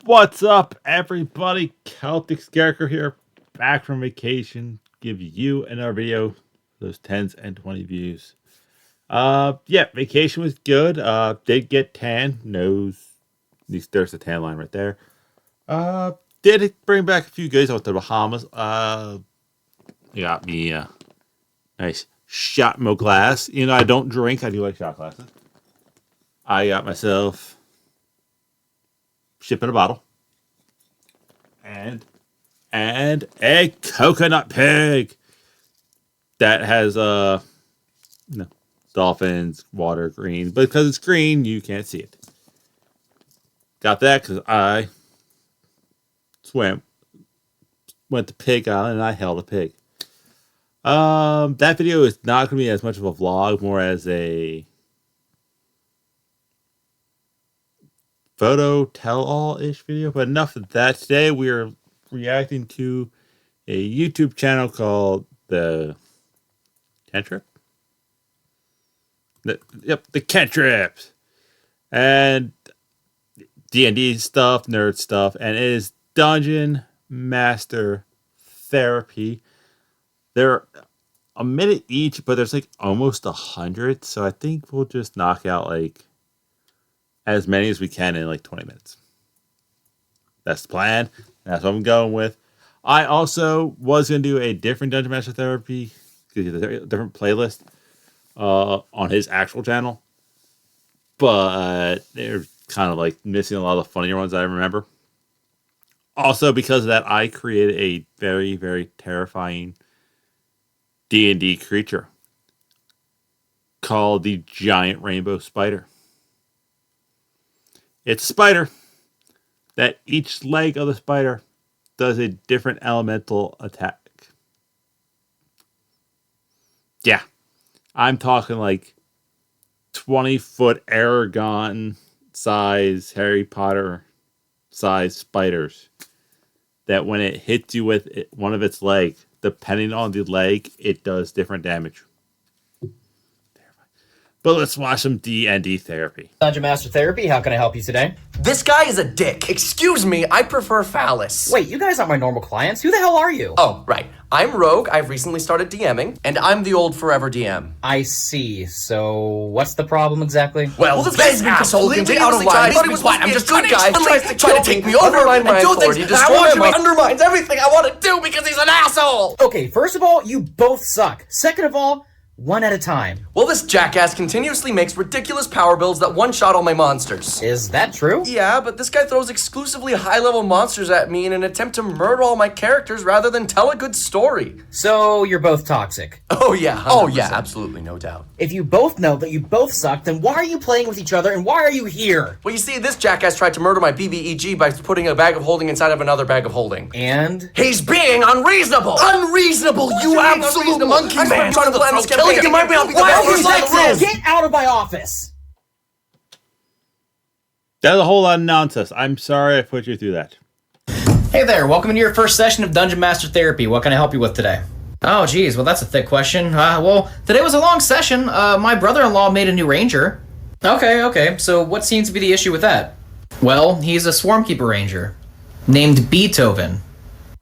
What's up, everybody? Celtic Scarecrow here, back from vacation. Give you another video, those 10s and 20 views. Yeah, vacation was good. Did get tan. Nose, at least there's the tan line right there. Did bring back a few goodies out the Bahamas. You got me a nice shot mo glass. You know, I don't drink. I do like shot glasses. I got myself ship in a bottle. And a coconut pig that has dolphins, water green, but because it's green, you can't see it. Got that because I went to Pig Island, and I held a pig. That video is not going to be as much of a vlog, more as a photo tell-all-ish video, but enough of that. Today we are reacting to a YouTube channel called The Cantrip. The Cantrips. And D&D stuff, nerd stuff, and it is Dungeon Master Therapy. They're a minute each, but there's like almost 100, so I think we'll just knock out like as many as we can in like 20 minutes. That's the plan. That's what I'm going with. I also was going to do a different Dungeon Master Therapy, different playlist on his actual channel. But they're kind of like missing a lot of the funnier ones I remember. Also, because of that, I created a very, very terrifying D&D creature called the Giant Rainbow Spider. It's a spider that each leg of the spider does a different elemental attack. Yeah, I'm talking like 20-foot Aragon size, Harry Potter size spiders that when it hits you with one of its legs, depending on the leg, it does different damage. But let's watch some D&D therapy. Dungeon Master Therapy, how can I help you today? This guy is a dick. Excuse me, I prefer phallus. Wait, you guys aren't my normal clients. Who the hell are you? Oh, right. I'm Rogue. I've recently started DMing, and I'm the old forever DM. I see. So, what's the problem exactly? Well, this guy's been completely out of line. I thought he was I'm just a good guy. Trying to take me over, undermine my authority, destroy my... undermines everything I want to do because he's an asshole! Okay, first of all, you both suck. Second of all, one at a time. Well, this jackass continuously makes ridiculous power builds that one-shot all my monsters. Is that true? Yeah, but this guy throws exclusively high-level monsters at me in an attempt to murder all my characters rather than tell a good story. So, you're both toxic. Oh, yeah. 100%. Oh, yeah, absolutely, no doubt. If you both know that you both suck, then why are you playing with each other and why are you here? Well, you see, this jackass tried to murder my BBEG by putting a bag of holding inside of another bag of holding. And? He's being unreasonable! Unreasonable, you absolute monkey man! I'm trying to plan this campaign. You might not be the best person in the room! Get out of my office! That's a whole lot of nonsense. I'm sorry I put you through that. Hey there, welcome to your first session of Dungeon Master Therapy. What can I help you with today? Oh, geez, well, that's a thick question. Well, today was a long session. My brother-in-law made a new ranger. Okay, so what seems to be the issue with that? Well, he's a Swarmkeeper ranger named Beethoven.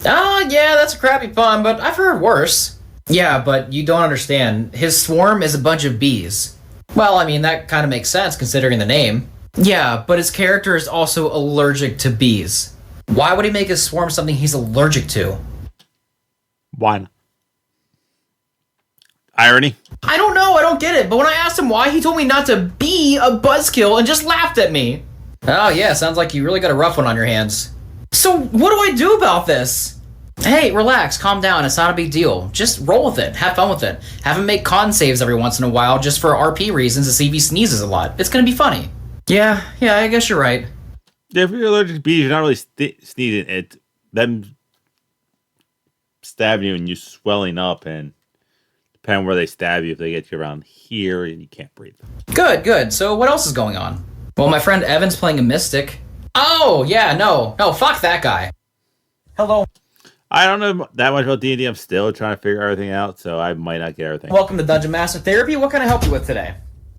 Oh, yeah, that's a crappy pun, but I've heard worse. Yeah, but you don't understand. His swarm is a bunch of bees. Well, I mean, that kind of makes sense considering the name. Yeah, but his character is also allergic to bees. Why would he make his swarm something he's allergic to? Why not? Irony? I don't know, I don't get it, but when I asked him why, he told me not to be a buzzkill and just laughed at me. Oh yeah, sounds like you really got a rough one on your hands. So what do I do about this? Hey, relax, calm down, it's not a big deal. Just roll with it, have fun with it. Have him make con saves every once in a while just for RP reasons to see if he sneezes a lot. It's gonna be funny. Yeah, I guess you're right. If you're allergic to bees, you're not really sneezing. It's them stabbing you and you swelling up, and depending on where they stab you, if they get you around here, you can't breathe. Good. So what else is going on? Well, my friend Evan's playing a mystic. Oh, yeah, no, fuck that guy. Hello. I don't know that much about D&D. I'm still trying to figure everything out, so I might not get everything. Welcome to Dungeon Master Therapy. What can I help you with today?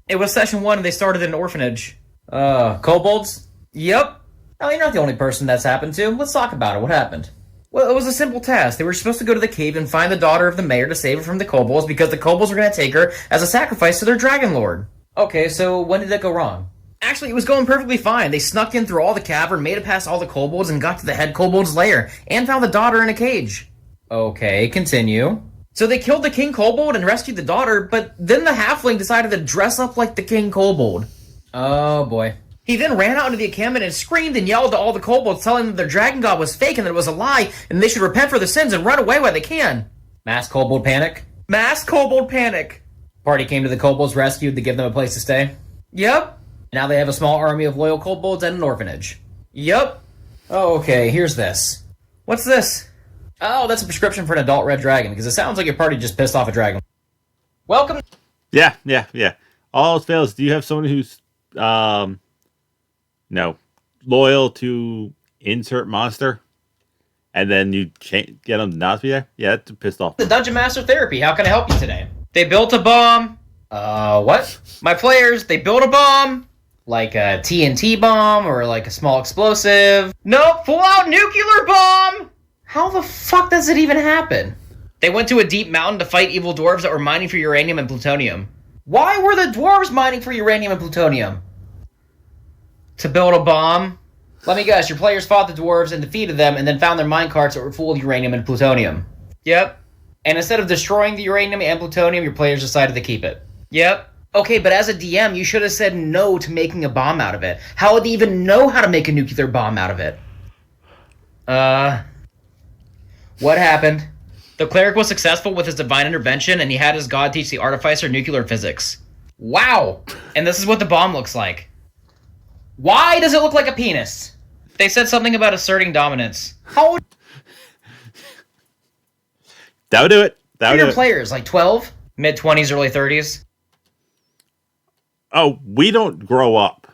It was session 1 and they started in an orphanage. Kobolds? Yep. Oh, you're not the only person that's happened to. Let's talk about it. What happened? Well, it was a simple task. They were supposed to go to the cave and find the daughter of the mayor to save her from the kobolds because the kobolds were going to take her as a sacrifice to their dragon lord. Okay, so when did that go wrong? Actually, it was going perfectly fine. They snuck in through all the cavern, made it past all the kobolds, and got to the head kobold's lair, and found the daughter in a cage. Okay, continue. So they killed the king kobold and rescued the daughter, but then the halfling decided to dress up like the king kobold. Oh boy. He then ran out into the encampment and screamed and yelled to all the kobolds, telling them their dragon god was fake and that it was a lie, and they should repent for their sins and run away while they can. Mass kobold panic? Mass kobold panic! Party came to the kobolds' rescue to give them a place to stay. Yep. Now they have a small army of loyal kobolds and an orphanage. Yep. Oh, okay, here's this. What's this? Oh, that's a prescription for an adult red dragon, because it sounds like your party just pissed off a dragon. Welcome. Yeah. All else fails. Do you have someone who's loyal to insert monster, and then you get them not to be there? Yeah, that's pissed off. The Dungeon Master Therapy. How can I help you today? They built a bomb. What? My players, they built a bomb. Like a TNT bomb or like a small explosive. Nope, full-out nuclear bomb! How the fuck does it even happen? They went to a deep mountain to fight evil dwarves that were mining for uranium and plutonium. Why were the dwarves mining for uranium and plutonium? To build a bomb? Let me guess, your players fought the dwarves and defeated them and then found their minecarts that were full of uranium and plutonium. Yep. And instead of destroying the uranium and plutonium, your players decided to keep it. Yep. Okay, but as a DM, you should have said no to making a bomb out of it. How would they even know how to make a nuclear bomb out of it? What happened? The cleric was successful with his divine intervention, and he had his god teach the artificer nuclear physics. Wow! And this is what the bomb looks like. Why does it look like a penis? They said something about asserting dominance. How old That would do it. are your players? Like 12? Mid-20s, early 30s? Oh, we don't grow up.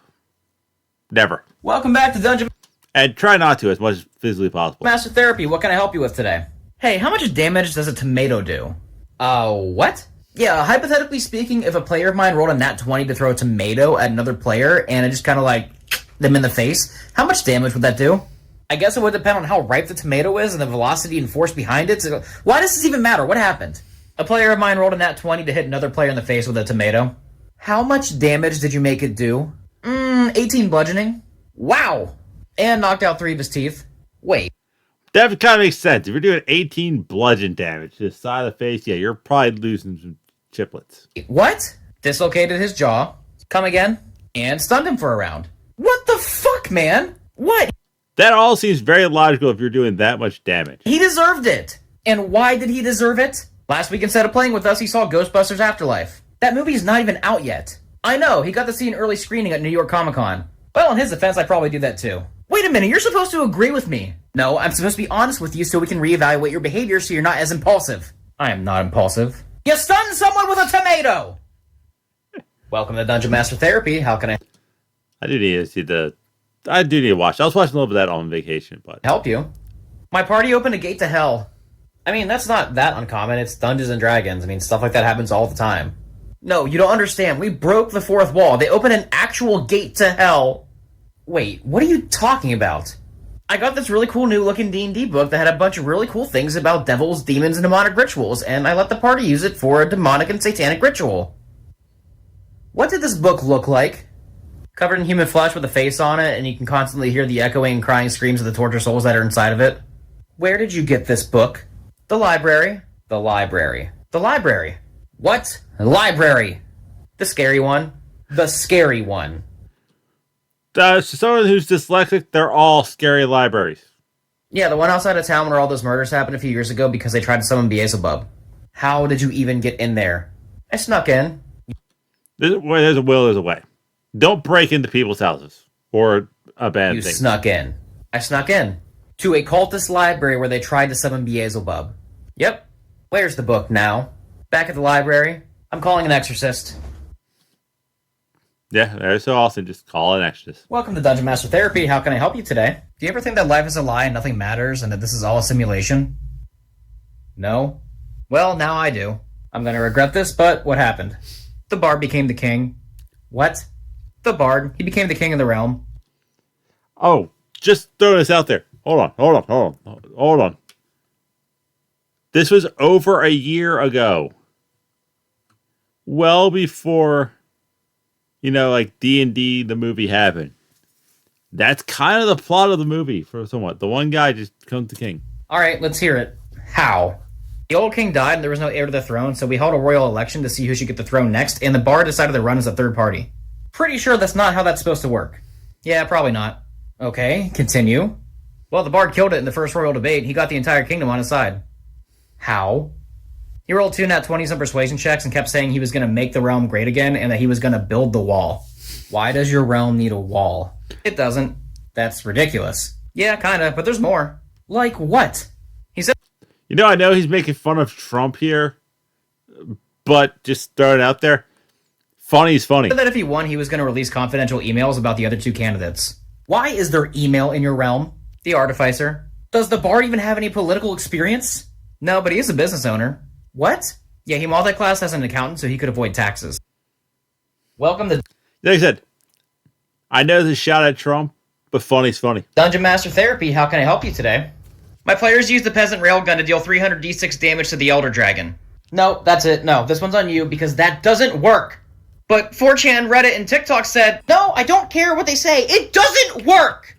Never. Welcome back to Dungeon And try not to as much as physically possible. Master Therapy. What can I help you with today? Hey, how much damage does a tomato do? What? Yeah, hypothetically speaking, if a player of mine rolled a nat 20 to throw a tomato at another player and it just kind of like them in the face, how much damage would that do? I guess it would depend on how ripe the tomato is and the velocity and force behind it. So why does this even matter? What happened? A player of mine rolled a nat 20 to hit another player in the face with a tomato. How much damage did you make it do? 18 bludgeoning. Wow! And knocked out 3 of his teeth. Wait. That kind of makes sense. If you're doing 18 bludgeon damage to the side of the face, yeah, you're probably losing some chiplets. What? Dislocated his jaw. Come again? And stunned him for a round. What the fuck, man? What? That all seems very logical if you're doing that much damage. He deserved it. And why did he deserve it? Last week, instead of playing with us, he saw Ghostbusters Afterlife. That movie's not even out yet. I know, he got to see an early screening at New York Comic Con. Well, in his defense, I probably do that too. Wait a minute, you're supposed to agree with me. No, I'm supposed to be honest with you so we can reevaluate your behavior so you're not as impulsive. I am not impulsive. You stunned someone with a tomato! Welcome to Dungeon Master Therapy. How can I I do need to watch. I was watching a little bit of that on vacation, but help you? My party opened a gate to hell. I mean, that's not that uncommon. It's Dungeons and Dragons. I mean, stuff like that happens all the time. No, you don't understand. We broke the fourth wall. They opened an actual gate to hell. Wait, what are you talking about? I got this really cool new looking D&D book that had a bunch of really cool things about devils, demons, and demonic rituals, and I let the party use it for a demonic and satanic ritual. What did this book look like? Covered in human flesh with a face on it, and you can constantly hear the echoing and crying screams of the tortured souls that are inside of it. Where did you get this book? The library. The library. The library. What? Library. The scary one. The scary one. Someone who's dyslexic, they're all scary libraries. Yeah, the one outside of town where all those murders happened a few years ago because they tried to summon Beelzebub. How did you even get in there? I snuck in. Where there's a will, there's a way. Don't break into people's houses or abandon things. You snuck in. I snuck in. To a cultist library where they tried to summon Beelzebub. Yep. Where's the book now? Back at the library. I'm calling an exorcist. Yeah, every so often, just call an exorcist. Welcome to Dungeon Master Therapy. How can I help you today? Do you ever think that life is a lie and nothing matters and that this is all a simulation? No? Well, now I do. I'm gonna regret this, but what happened? The bard became the king. What? The bard. He became the king of the realm. Oh, just throw this out there. Hold on. This was over a year ago. Well before, like D&D, the movie happened. That's kind of the plot of the movie for somewhat. The one guy just becomes the king. All right, let's hear it. How? The old king died and there was no heir to the throne, so we held a royal election to see who should get the throne next, and the bard decided to run as a third party. Pretty sure that's not how that's supposed to work. Yeah, probably not. Okay, continue. Well, the bard killed it in the first royal debate. He got the entire kingdom on his side. How? He rolled 2 nat 20s on persuasion checks and kept saying he was going to make the realm great again and that he was going to build the wall. Why does your realm need a wall? It doesn't. That's ridiculous. Yeah, kinda, but there's more. Like what? He said... I know he's making fun of Trump here, but just throw it out there. Funny's funny. That if he won, he was going to release confidential emails about the other 2 candidates. Why is there email in your realm? The Artificer. Does the bard even have any political experience? No, but he is a business owner. What? Yeah, he multi-classed as an accountant so he could avoid taxes. Welcome to... Like I said, I know this shot at Trump, but funny's funny. Dungeon Master Therapy, how can I help you today? My players use the Peasant Railgun to deal 300 d6 damage to the Elder Dragon. No, that's it. No, this one's on you because that doesn't work. But 4chan, Reddit, and TikTok said, no, I don't care what they say. It doesn't work!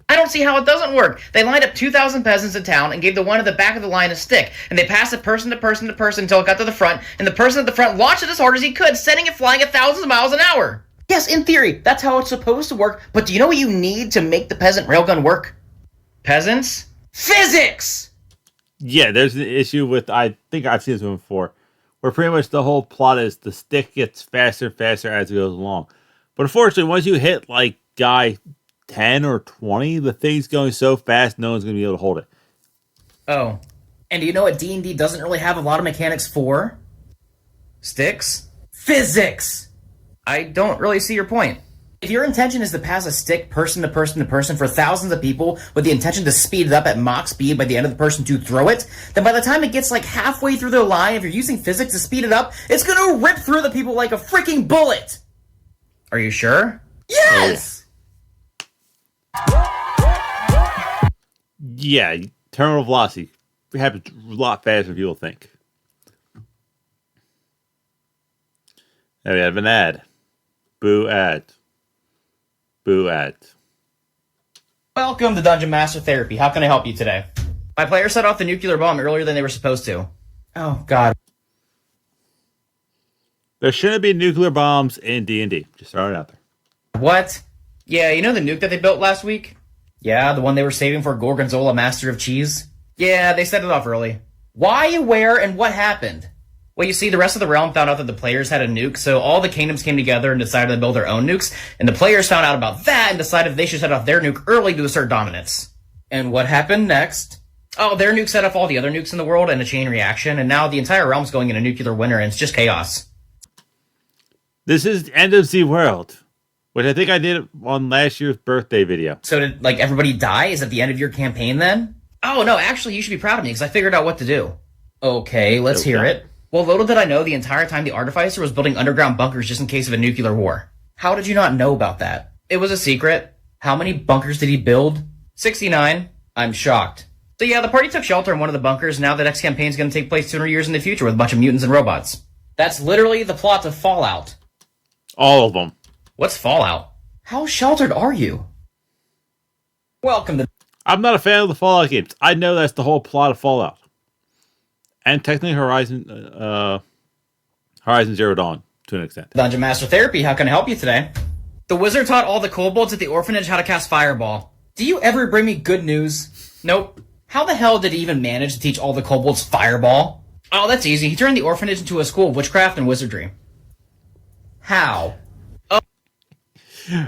I don't see how it doesn't work. They lined up 2,000 peasants in town and gave the one at the back of the line a stick, and they passed it person to person to person until it got to the front, and the person at the front launched it as hard as he could, sending it flying at thousands of miles an hour. Yes, in theory, that's how it's supposed to work, but do you know what you need to make the Peasant Railgun work? Peasants? Physics! Yeah, there's an issue with, I think I've seen this one before, where pretty much the whole plot is the stick gets faster and faster as it goes along. But unfortunately, once you hit, like, guy 10 or 20, the thing's going so fast, no one's going to be able to hold it. Oh. And do you know what D&D doesn't really have a lot of mechanics for? Sticks? Physics! I don't really see your point. If your intention is to pass a stick person to person to person for thousands of people with the intention to speed it up at Mach speed by the end of the person to throw it, then by the time it gets like halfway through the line, if you're using physics to speed it up, it's gonna rip through the people like a freaking bullet! Are you sure? Yes! Yeah, terminal velocity happens a lot faster than people think. There we have an ad. Boo ad. Boo ad. Welcome to Dungeon Master Therapy. How can I help you today? My player set off the nuclear bomb earlier than they were supposed to. Oh, God. There shouldn't be nuclear bombs in D&D. Just throw it out there. What? Yeah, you know the nuke that they built last week? Yeah, the one they were saving for Gorgonzola, Master of Cheese? Yeah, they set it off early. Why, where, and what happened? Well, you see, the rest of the realm found out that the players had a nuke, so all the kingdoms came together and decided to build their own nukes, and the players found out about that and decided they should set off their nuke early to assert dominance. And what happened next? Oh, their nuke set off all the other nukes in the world in a chain reaction, and now the entire realm's going in a nuclear winter, and it's just chaos. This is End of the World, which I think I did on last year's birthday video. So did, like, everybody die? Is that the end of your campaign, then? Oh, no, actually, you should be proud of me, because I figured out what to do. Okay, let's hear it. Well, little did I know the entire time the Artificer was building underground bunkers just in case of a nuclear war. How did you not know about that? It was a secret. How many bunkers did he build? 69. I'm shocked. So yeah, the party took shelter in one of the bunkers, and now the next campaign is going to take place 200 years in the future with a bunch of mutants and robots. That's literally the plot of Fallout. All of them. What's Fallout? How sheltered are you? Welcome to... I'm not a fan of the Fallout games. I know that's the whole plot of Fallout. And technically Horizon Zero Dawn, to an extent. Dungeon Master Therapy, how can I help you today? The wizard taught all the kobolds at the orphanage how to cast Fireball. Do you ever bring me good news? Nope. How the hell did he even manage to teach all the kobolds Fireball? Oh, that's easy. He turned the orphanage into a school of witchcraft and wizardry. How?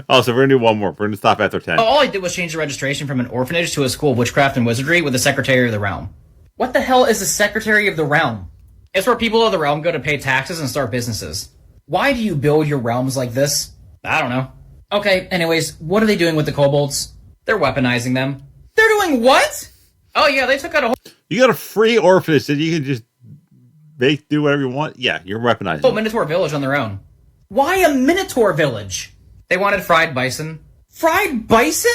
Oh, so we're going to do one more. We're going to stop after 10. All I did was change the registration from an orphanage to a school of witchcraft and wizardry with the Secretary of the Realm. What the hell is the Secretary of the Realm? It's where people of the realm go to pay taxes and start businesses. Why do you build your realms like this? I don't know. Okay, anyways, what are they doing with the kobolds? They're weaponizing them. They're doing what? Oh yeah, they took out a whole... You got a free orphanage that you can just do whatever you want? Yeah, you're weaponizing. Oh, Minotaur village on their own. Why a Minotaur village? They wanted fried bison. Fried bison?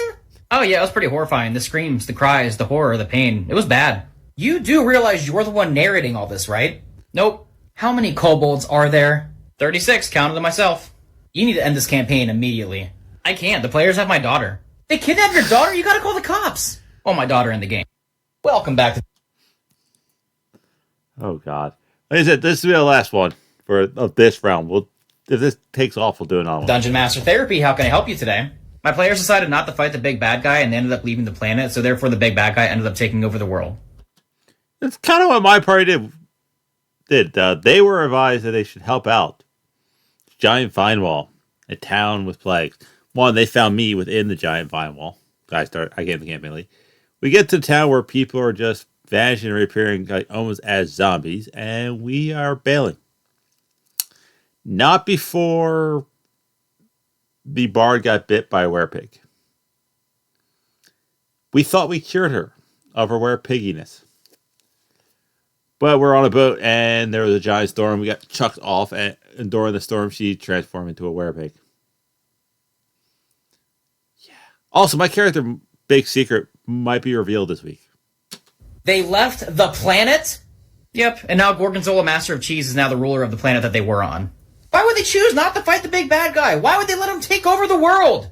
Oh yeah, it was pretty horrifying. The screams, the cries, the horror, the pain. It was bad. You do realize you're the one narrating all this, right? Nope. How many kobolds are there? 36, counted them myself. You need to end this campaign immediately. I can't. The players have my daughter. They kidnapped your daughter? You gotta call the cops. Oh, my daughter in the game. Welcome back to... Oh God! Like I said, this will be the last one of this round. If this takes off, we'll do another one. Dungeon Master Therapy. How can I help you today? My players decided not to fight the big bad guy, and they ended up leaving the planet. So therefore, the big bad guy ended up taking over the world. That's kind of what my party did. They were advised that they should help out Giant Vine Wall, a town with plagues. One, they found me within the Giant Vine Wall. I gave the campaign lead. We get to a town where people are just vanishing and reappearing like almost as zombies, and we are bailing. Not before the bard got bit by a werepig. We thought we cured her of her werepigginess. But we're on a boat, and there was a giant storm. We got chucked off, and during the storm, she transformed into a werepig. Yeah. Also, my character, big secret, might be revealed this week. They left the planet? Yep, and now Gorgonzola, Master of Cheese, is now the ruler of the planet that they were on. Why would they choose not to fight the big bad guy? Why would they let him take over the world?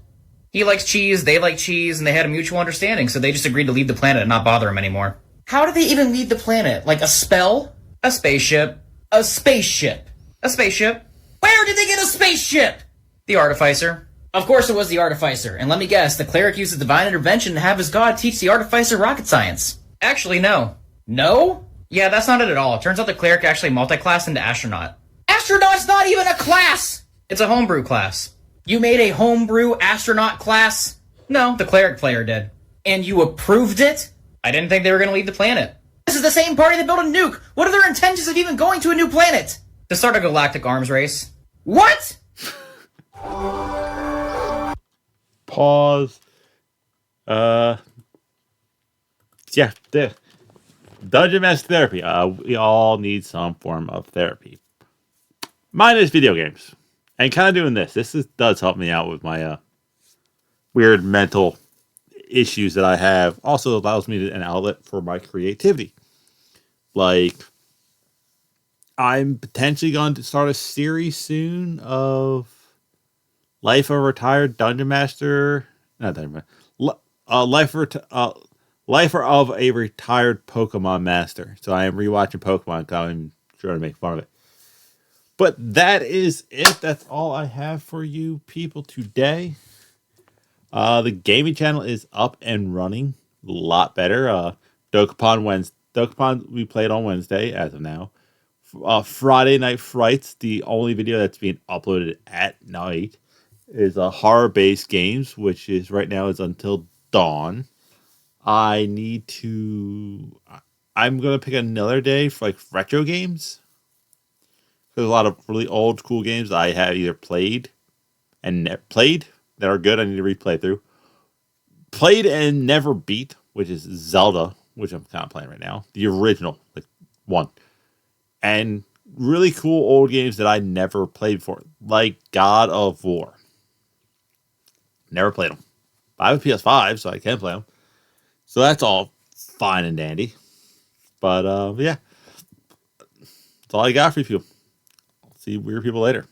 He likes cheese, they like cheese, and they had a mutual understanding, so they just agreed to leave the planet and not bother him anymore. How did they even leave the planet? Like a spell? A spaceship. A spaceship. A spaceship. Where did they get a spaceship? The Artificer. Of course it was the Artificer, and let me guess, the cleric uses divine intervention to have his god teach the Artificer rocket science. Actually, no. No? Yeah, that's not it at all. It turns out the cleric actually multi-classed into astronaut. Astronaut's not even a class! It's a homebrew class. You made a homebrew astronaut class? No, the cleric player did. And you approved it? I didn't think they were going to leave the planet. This is the same party that built a nuke! What are their intentions of even going to a new planet? To start a galactic arms race. What?! Pause. Yeah, the Dungeon Master Therapy. We all need some form of therapy. Mine is video games. And kind of doing this. Does help me out with my weird mental issues that I have. Also allows me an outlet for my creativity. Like, I'm potentially going to start a series soon of Life of a Retired Dungeon Master. Not Dungeon Master. Life of a Retired Pokemon Master. So I am rewatching Pokemon. I'm trying to make fun of it. But that is it. That's all I have for you people today. The gaming channel is up and running a lot better. Dokapon we played on Wednesday as of now. Friday Night Frights, the only video that's being uploaded at night, is horror-based games, which is right now is until dawn. I'm gonna pick another day for like retro games. There's a lot of really old school games that I have either played that are good. I need to replay through. Played and never beat, which is Zelda, which I'm kind of playing right now. The original, like one. And really cool old games that I never played before, like God of War. Never played them. I have a PS5, so I can play them. So that's all fine and dandy. But yeah, that's all I got for you people. See weird people later.